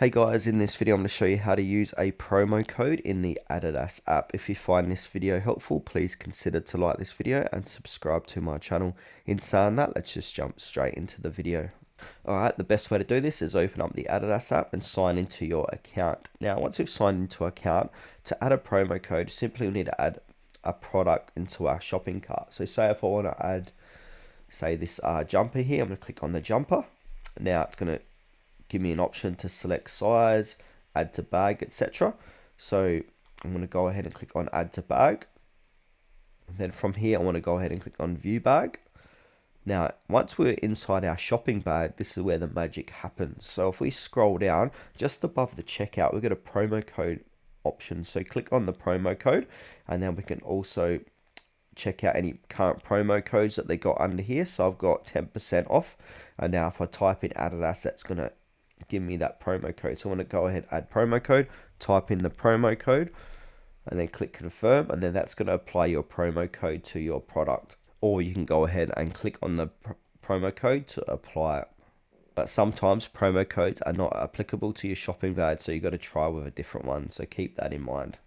Hey guys, in this video I'm going to show you how to use a promo code in the Adidas app. If you find this video helpful, please consider to like this video and subscribe to my channel. In saying that, let's just jump straight into the video. Alright, the best way to do this is open up the Adidas app and sign into your account. Now, once you've signed into account, to add a promo code, simply we need to add a product into our shopping cart. So say if I want to add, say this jumper here, I'm going to click on the jumper. Now it's going to give me an option to select size, add to bag, etc. So I'm going to go ahead and click on add to bag. And then from here, I want to go ahead and click on view bag. Now, once we're inside our shopping bag, this is where the magic happens. So if we scroll down, just above the checkout, we've got a promo code option. So click on the promo code, and then we can also check out any current promo codes that they got under here. So I've got 10% off. And now if I type in Adidas, that's going to give me that promo code. So I want to go ahead, add promo code, type in the promo code, and then click confirm, and then that's going to apply your promo code to your product. Or you can go ahead and click on the promo code to apply it. But sometimes promo codes are not applicable to your shopping bag, so you've got to try with a different one. So keep that in mind.